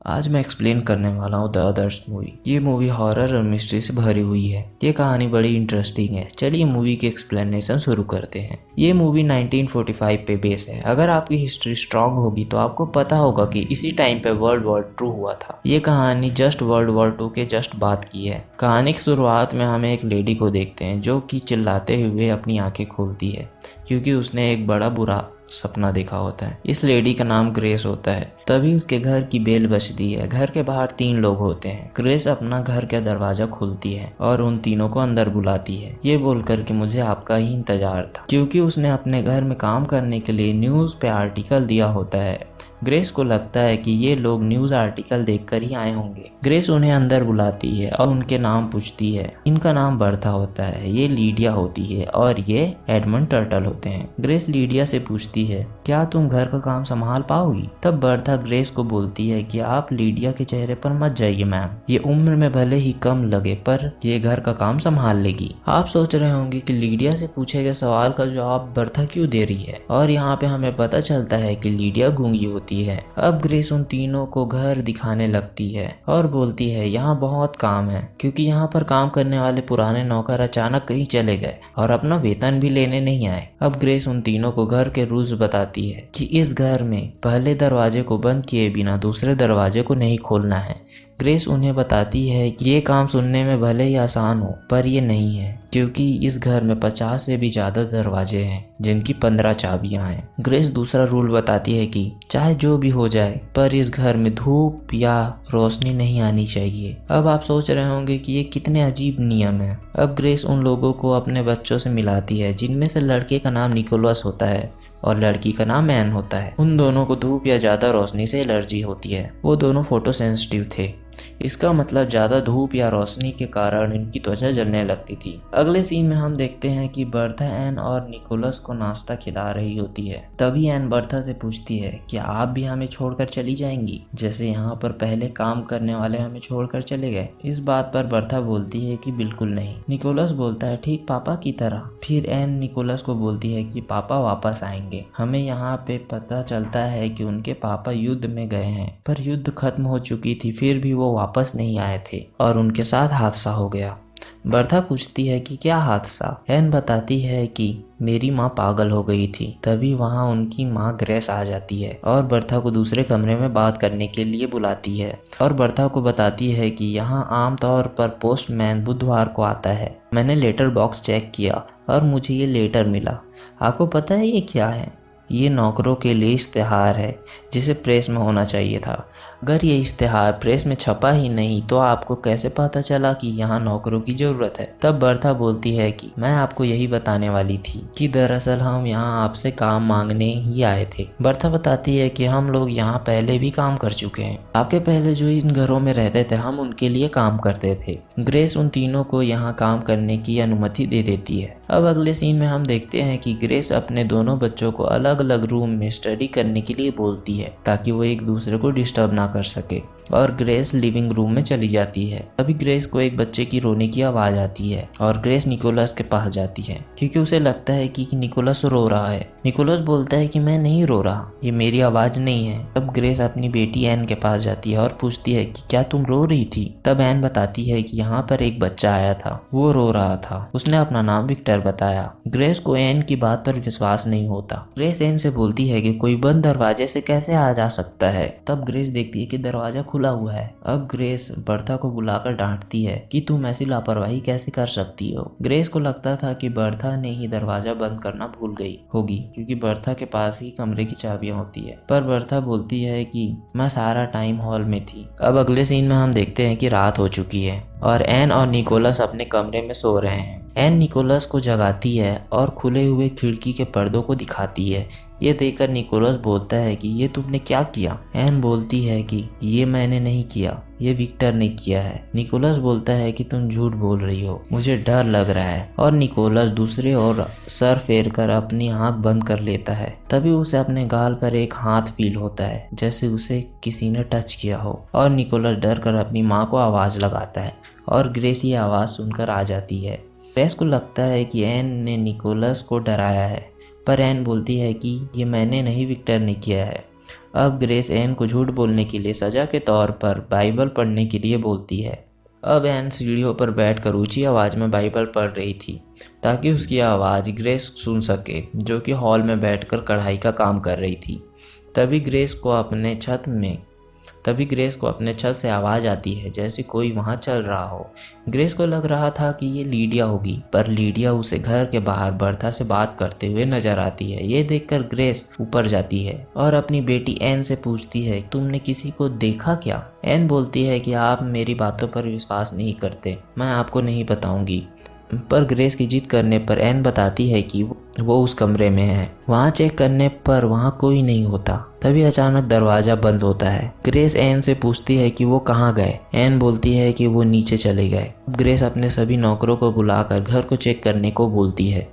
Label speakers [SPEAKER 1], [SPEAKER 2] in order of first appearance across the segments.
[SPEAKER 1] आज मैं एक्सप्लेन करने वाला हूँ द अदर्स मूवी। ये मूवी हॉरर और मिस्ट्री से भरी हुई है। ये कहानी बड़ी इंटरेस्टिंग है। चलिए मूवी की एक्सप्लेनेशन शुरू करते हैं। ये मूवी 1945 पे बेस है। अगर आपकी हिस्ट्री स्ट्रांग होगी तो आपको पता होगा कि इसी टाइम पे वर्ल्ड वॉर 2 हुआ था। ये कहानी जस्ट वर्ल्ड वॉर 2 के जस्ट बाद की है। कहानी की शुरुआत में हमें एक लेडी को देखते हैं जो कि चिल्लाते हुए अपनी आंखें खोलती है क्योंकि उसने एक बड़ा बुरा सपना देखा होता है। इस लेडी का नाम ग्रेस होता है। तभी उसके घर की बेल बजती है। घर के बाहर 3 लोग होते हैं। ग्रेस अपना घर का दरवाजा खोलती है और उन तीनों को अंदर बुलाती है, ये बोलकर कि मुझे आपका ही इंतजार था, क्योंकि उसने अपने घर में काम करने के लिए न्यूज़ पे आर्टिकल दिया होता है। ग्रेस को लगता है कि ये लोग न्यूज़ आर्टिकल देखकर ही आए होंगे। ग्रेस उन्हें अंदर बुलाती है और उनके नाम पूछती है। इनका नाम बर्था होता है, ये लीडिया होती है और ये एडमंड टर्टल होते हैं। ग्रेस लीडिया से पूछती है, क्या तुम घर का काम संभाल पाओगी? तब बर्था ग्रेस को बोलती है कि आप लीडिया के चेहरे पर मत जाइए मैम, ये उम्र में भले ही कम लगे पर ये घर का काम संभाल लेगी। आप सोच रहे होंगे कि लीडिया से पूछे गए सवाल का जवाब बर्था क्यों दे रही है, और यहाँ पे हमें पता चलता है कि लीडिया गूंगी होती है। अब ग्रेस उन तीनों को घर दिखाने लगती है और बोलती है यहाँ बहुत काम है, क्योंकि यहाँ पर काम करने वाले पुराने नौकर अचानक कहीं चले गए और अपना वेतन भी लेने नहीं आए। अब ग्रेस उन तीनों को घर के रूल्स बताती है कि इस घर में पहले दरवाजे को बंद किए बिना दूसरे दरवाजे को नहीं खोलना है। ग्रेस उन्हें बताती है कि ये काम सुनने में भले ही आसान हो पर ये नहीं है, क्योंकि इस घर में 50 से भी ज्यादा दरवाजे हैं जिनकी 15 चाबियां हैं। ग्रेस दूसरा रूल बताती है कि चाहे जो भी हो जाए पर इस घर में धूप या रोशनी नहीं आनी चाहिए। अब आप सोच रहे होंगे कि ये कितने अजीब नियम है। अब ग्रेस उन लोगों को अपने बच्चों से मिलाती है, जिनमें से लड़के का नाम निकोलस होता है और लड़की का नाम एन होता है। उन दोनों को धूप या ज्यादा रोशनी से एलर्जी होती है। वो दोनों फोटो सेंसिटिव थे। इसका मतलब ज्यादा धूप या रोशनी के कारण इनकी त्वचा जलने लगती थी। अगले सीन में हम देखते हैं कि बर्था एन और निकोलस को नाश्ता खिला रही होती है। तभी एन बर्था से पूछती है कि आप भी हमें छोड़कर चली जाएंगी, जैसे यहाँ पर पहले काम करने वाले हमें छोड़कर चले गए। इस बात पर बर्था बोलती है कि बिल्कुल नहीं। निकोलस बोलता है ठीक पापा की तरह। फिर एन निकोलस को बोलती है कि पापा वापस आएंगे। हमें यहाँ पे पता चलता है कि उनके पापा युद्ध में गए हैं, पर युद्ध खत्म हो चुकी थी, फिर भी वो वापस नहीं आए थे और उनके साथ हादसा हो गया। बर्था पूछती है कि क्या हादसा? एन बताती है कि मेरी माँ पागल हो गई थी। तभी वहाँ उनकी माँ ग्रेस आ जाती है और बर्था को दूसरे कमरे में बात करने के लिए बुलाती है और बर्था को बताती है कि यहाँ आमतौर पर पोस्टमैन बुधवार को आता है। मैंने लेटर बॉक्स चेक किया और मुझे ये लेटर मिला। आपको पता है ये क्या है? ये नौकरों के लिए इश्तेहार है जिसे प्रेस में होना चाहिए था। अगर ये इश्तेहार प्रेस में छपा ही नहीं तो आपको कैसे पता चला कि यहाँ नौकरों की जरूरत है? तब बर्था बोलती है कि मैं आपको यही बताने वाली थी कि दरअसल हम यहाँ आपसे काम मांगने ही आए थे। बर्था बताती है कि हम लोग यहाँ पहले भी काम कर चुके हैं। आपके पहले जो इन घरों में रहते थे हम उनके लिए काम करते थे। ग्रेस उन तीनों को यहाँ काम करने की अनुमति दे देती है। अब अगले सीन में हम देखते हैं कि ग्रेस अपने दोनों बच्चों को अलग अलग रूम में स्टडी करने के लिए बोलती है ताकि वो एक दूसरे को डिस्टर्ब ना कर सके, और ग्रेस लिविंग रूम में चली जाती है। अभी ग्रेस को एक बच्चे की रोने की आवाज आती है और ग्रेस निकोलस के पास जाती है क्योंकि उसे लगता है कि निकोलस रो रहा है। निकोलस बोलता है कि मैं नहीं रो रहा, ये मेरी आवाज नहीं है। तब ग्रेस अपनी बेटी एन के पास जाती है और पूछती है कि क्या तुम रो रही थी? तब एन बताती है कि यहाँ पर एक बच्चा आया था, वो रो रहा था, उसने अपना नाम विक्टर बताया। ग्रेस को एन की बात पर विश्वास नहीं होता। ग्रेस एन से बोलती है कि कोई बंद दरवाजे से कैसे आ जा सकता है। तब ग्रेस देखती है कि दरवाजा खुला हुआ है। अब ग्रेस बर्था को बुलाकर डांटती है कि तुम ऐसी लापरवाही कैसे कर सकती हो। ग्रेस को लगता था कि बर्था ने ही दरवाजा बंद करना भूल गई होगी क्योंकि बर्था के पास ही कमरे की चाबियां होती है, पर बर्था बोलती है कि मैं सारा टाइम हॉल में थी। अब अगले सीन में हम देखते हैं कि रात हो चुकी है और एन और निकोलस अपने कमरे में सो रहे हैं। एन निकोलस को जगाती है और खुले हुए खिड़की के पर्दों को दिखाती है। ये देखकर निकोलस बोलता है कि ये तुमने क्या किया? एन बोलती है कि ये मैंने नहीं किया, ये विक्टर ने किया है। निकोलस बोलता है कि तुम झूठ बोल रही हो, मुझे डर लग रहा है। और निकोलस दूसरे ओर सर फेर कर अपनी आंख बंद कर लेता है। तभी उसे अपने गाल पर एक हाथ फील होता है जैसे उसे किसी ने टच किया हो, और निकोलस डर कर अपनी माँ को आवाज लगाता है और ग्रेस ये आवाज सुनकर आ जाती है। ग्रेस को लगता है कि एन ने निकोलस को डराया है, पर एन बोलती है कि ये मैंने नहीं, विक्टर ने किया है। अब ग्रेस एन को झूठ बोलने के लिए सजा के तौर पर बाइबल पढ़ने के लिए बोलती है। अब एन सीढ़ियों पर बैठकर ऊंची आवाज़ में बाइबल पढ़ रही थी ताकि उसकी आवाज़ ग्रेस सुन सके, जो कि हॉल में बैठकर कढ़ाई का काम कर रही थी। तभी ग्रेस को अपने छत से आवाज़ आती है जैसे कोई वहाँ चल रहा हो। ग्रेस को लग रहा था कि ये लीडिया होगी, पर लीडिया उसे घर के बाहर बर्था से बात करते हुए नजर आती है। ये देखकर ग्रेस ऊपर जाती है और अपनी बेटी एन से पूछती है, तुमने किसी को देखा क्या? एन बोलती है कि आप मेरी बातों पर विश्वास नहीं करते, मैं आपको नहीं बताऊंगी। पर ग्रेस की जिद करने पर एन बताती है कि वो उस कमरे में है। वहाँ चेक करने पर वहाँ कोई नहीं होता। तभी अचानक दरवाज़ा बंद होता है। ग्रेस एन से पूछती है कि वो कहाँ गए। एन बोलती है कि वो नीचे चले गए। ग्रेस अपने सभी नौकरों को बुलाकर घर को चेक करने को बोलती है,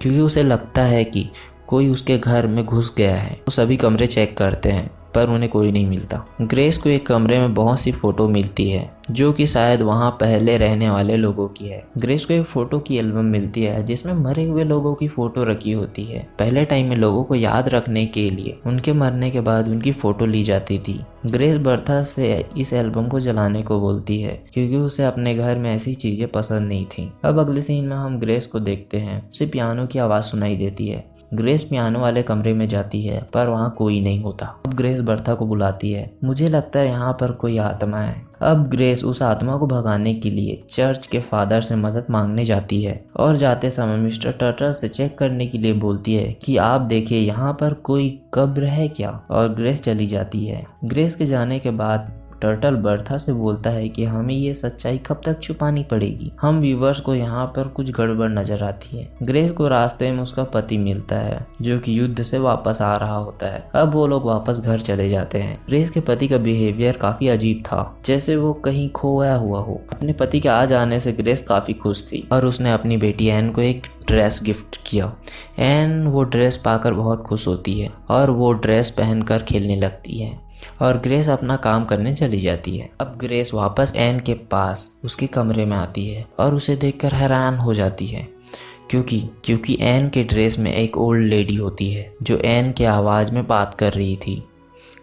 [SPEAKER 1] क्योंकि उसे लगता है कि कोई उसके घर में घुस गया है। वो सभी कमरे चेक करते हैं पर उन्हें कोई नहीं मिलता। ग्रेस को एक कमरे में बहुत सी फोटो मिलती है जो कि शायद वहाँ पहले रहने वाले लोगों की है। ग्रेस को एक फोटो की एल्बम मिलती है जिसमें मरे हुए लोगों की फोटो रखी होती है। पहले टाइम में लोगों को याद रखने के लिए उनके मरने के बाद उनकी फोटो ली जाती थी। ग्रेस बर्था से इस एल्बम को जलाने को बोलती है क्योंकि उसे अपने घर में ऐसी चीजें पसंद नहीं थी। अब अगले सीन में हम ग्रेस को देखते हैं। उसे पियानो की आवाज़ सुनाई देती है। ग्रेस पियानो वाले कमरे में जाती है पर वहाँ कोई नहीं होता। अब ग्रेस बर्था को बुलाती है। मुझे लगता है यहाँ पर कोई आत्मा है। अब ग्रेस उस आत्मा को भगाने के लिए चर्च के फादर से मदद मांगने जाती है और जाते समय मिस्टर टर्टल से चेक करने के लिए बोलती है कि आप देखिए यहाँ पर कोई कब्र है क्या, और ग्रेस चली जाती है। ग्रेस के जाने के बाद टर्टल बर्था से बोलता है कि हमें ये सच्चाई कब तक छुपानी पड़ेगी। हम व्यूवर्स को यहाँ पर कुछ गड़बड़ नजर आती है। ग्रेस को रास्ते में उसका पति मिलता है जो कि युद्ध से वापस आ रहा होता है। अब वो लोग वापस घर चले जाते हैं। ग्रेस के पति का बिहेवियर काफी अजीब था, जैसे वो कहीं खोया हुआ हो। अपने पति के आ जाने से ग्रेस काफी खुश थी और उसने अपनी बेटी एन को एक ड्रेस गिफ्ट किया। एन वो ड्रेस पाकर बहुत खुश होती है और वो ड्रेस पहनकर खेलने लगती है और ग्रेस अपना काम करने चली जाती है। अब ग्रेस वापस एन के पास उसके कमरे में आती है और उसे देखकर हैरान हो जाती है क्योंकि एन के ड्रेस में एक ओल्ड लेडी होती है जो एन के आवाज़ में बात कर रही थी।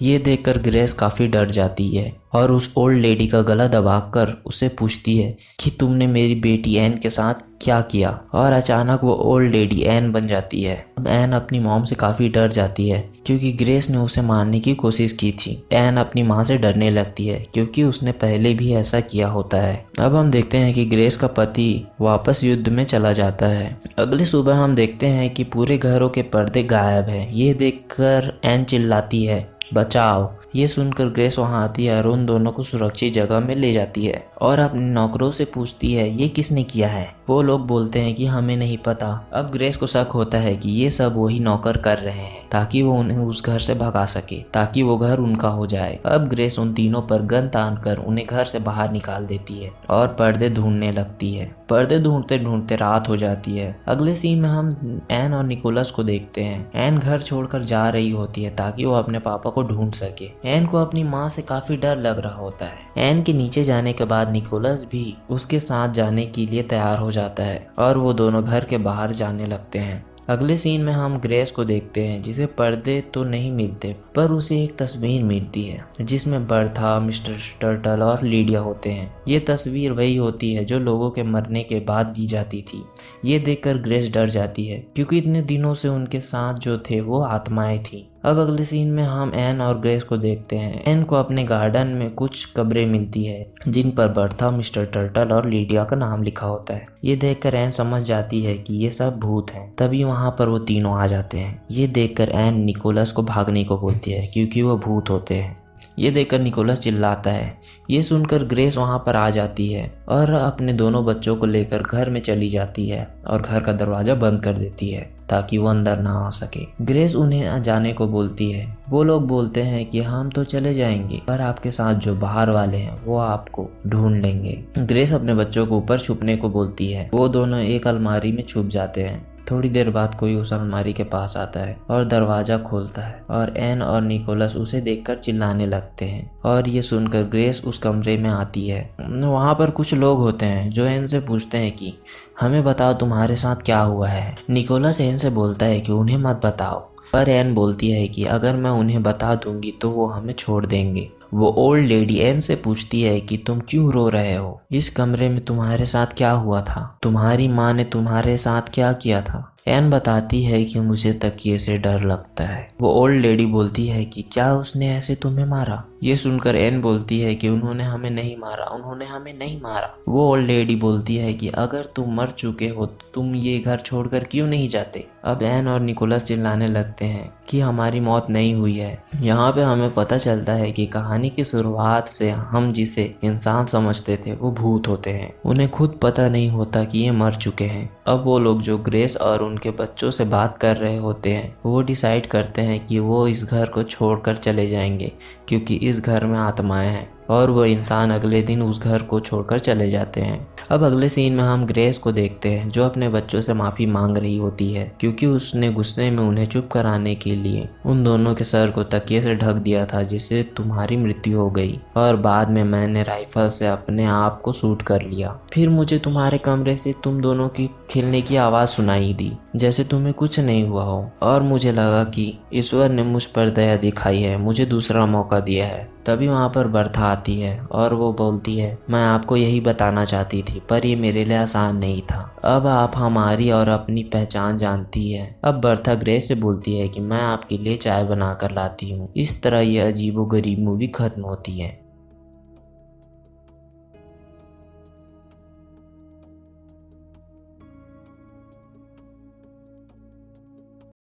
[SPEAKER 1] ये देखकर ग्रेस काफ़ी डर जाती है और उस ओल्ड लेडी का गला दबाकर उसे पूछती है कि तुमने मेरी बेटी एन के साथ क्या किया, और अचानक वो ओल्ड लेडी एन बन जाती है। अब एन अपनी मॉम से काफ़ी डर जाती है क्योंकि ग्रेस ने उसे मारने की कोशिश की थी। एन अपनी माँ से डरने लगती है क्योंकि उसने पहले भी ऐसा किया होता है। अब हम देखते हैं कि ग्रेस का पति वापस युद्ध में चला जाता है। अगली सुबह हम देखते हैं कि पूरे घरों के पर्दे गायब हैं। ये देखकर एन चिल्लाती है, बचाओ। ये सुनकर ग्रेस वहां आती है और उन दोनों को सुरक्षित जगह में ले जाती है और अपने नौकरों से पूछती है ये किसने किया है। वो लोग बोलते हैं कि हमें नहीं पता। अब ग्रेस को शक होता है कि ये सब वही नौकर कर रहे हैं ताकि वो उन्हें उस घर से भगा सके, ताकि वो घर उनका हो जाए। अब ग्रेस उन तीनों पर गन तानकर उन्हें घर से बाहर निकाल देती है और पर्दे ढूंढने लगती है। पर्दे ढूंढते ढूंढते रात हो जाती है। अगले सीन में हम एन और निकोलस को देखते हैं। एन घर छोड़कर जा रही होती है ताकि वो अपने पापा को ढूंढ सके। एन को अपनी माँ से काफी डर लग रहा होता है। एन के नीचे जाने के बाद निकोलस भी उसके साथ जाने के लिए तैयार हो जाता है और वो दोनों घर के बाहर जाने लगते हैं। अगले सीन में हम ग्रेस को देखते हैं जिसे पर्दे तो नहीं मिलते पर उसे एक तस्वीर मिलती है जिसमें बर्था, मिस्टर टर्टल और लीडिया होते हैं। ये तस्वीर वही होती है जो लोगों के मरने के बाद ली जाती थी। ये देखकर ग्रेस डर जाती है क्योंकि इतने दिनों से उनके साथ जो थे वो आत्माएं थी। अब अगले सीन में हम एन और ग्रेस को देखते हैं। एन को अपने गार्डन में कुछ कब्रें मिलती है जिन पर बर्था, मिस्टर टर्टल और लीडिया का नाम लिखा होता है। ये देखकर एन समझ जाती है कि ये सब भूत हैं। तभी वहाँ पर वो तीनों आ जाते हैं। ये देखकर एन निकोलस को भागने को बोलती है क्योंकि वो भूत होते हैं। ये देखकर निकोलस चिल्लाता है। ये सुनकर ग्रेस वहाँ पर आ जाती है और अपने दोनों बच्चों को लेकर घर में चली जाती है और घर का दरवाजा बंद कर देती है ताकि वो अंदर ना आ सके। ग्रेस उन्हें जाने को बोलती है। वो लोग बोलते हैं कि हम तो चले जाएंगे पर आपके साथ जो बाहर वाले हैं वो आपको ढूंढ लेंगे। ग्रेस अपने बच्चों को ऊपर छुपने को बोलती है। वो दोनों एक अलमारी में छुप जाते हैं। थोड़ी देर बाद कोई उस अलमारी के पास आता है और दरवाजा खोलता है और एन और निकोलस उसे देखकर चिल्लाने लगते हैं और ये सुनकर ग्रेस उस कमरे में आती है। वहाँ पर कुछ लोग होते हैं जो एन से पूछते हैं कि हमें बताओ तुम्हारे साथ क्या हुआ है। निकोलस एन से बोलता है कि उन्हें मत बताओ पर एन बोलती है कि अगर मैं उन्हें बता दूंगी तो वो हमें छोड़ देंगे। वो ओल्ड लेडी एन से पूछती है कि तुम क्यों रो रहे हो? इस कमरे में तुम्हारे साथ क्या हुआ था? तुम्हारी माँ ने तुम्हारे साथ क्या किया था? एन बताती है कि मुझे तकिए से डर लगता है। वो ओल्ड लेडी बोलती है कि क्या उसने ऐसे तुम्हें मारा? ये सुनकर एन बोलती है कि उन्होंने हमें नहीं मारा, उन्होंने हमें नहीं मारा। वो ओल्ड लेडी बोलती है कि अगर तुम मर चुके हो तो तुम ये घर छोड़कर क्यों नहीं जाते? अब एन और निकोलस चिल्लाने लगते हैं कि हमारी मौत नहीं हुई है। यहाँ पे हमें पता चलता है कि कहानी की शुरुआत से हम जिसे इंसान समझते थे वो भूत होते हैं। उन्हें खुद पता नहीं होता कि ये मर चुके हैं। अब वो लोग जो ग्रेस और उनके बच्चों से बात कर रहे होते हैं वो डिसाइड करते हैं कि वो इस घर को छोड़कर चले जाएंगे क्योंकि इस घर में आत्माएं हैं, और वो इंसान अगले दिन उस घर को छोड़कर चले जाते हैं। अब अगले सीन में हम ग्रेस को देखते हैं जो अपने बच्चों से माफ़ी मांग रही होती है क्योंकि उसने गुस्से में उन्हें चुप कराने के लिए उन दोनों के सर को तकिए से ढक दिया था जिससे तुम्हारी मृत्यु हो गई, और बाद में मैंने राइफल से अपने आप को शूट कर लिया। फिर मुझे तुम्हारे कमरे से तुम दोनों की खेलने की आवाज़ सुनाई दी जैसे तुम्हें कुछ नहीं हुआ हो, और मुझे लगा कि ईश्वर ने मुझ पर दया दिखाई है, मुझे दूसरा मौका दिया है। तभी वहाँ पर बर्था आती है और वो बोलती है मैं आपको यही बताना चाहती थी पर ये मेरे लिए आसान नहीं था। अब आप हमारी और अपनी पहचान जानती है। अब बर्था ग्रेस से बोलती है कि मैं आपके लिए चाय बना कर लाती हूँ। इस तरह यह अजीबोगरीब मूवी खत्म होती है।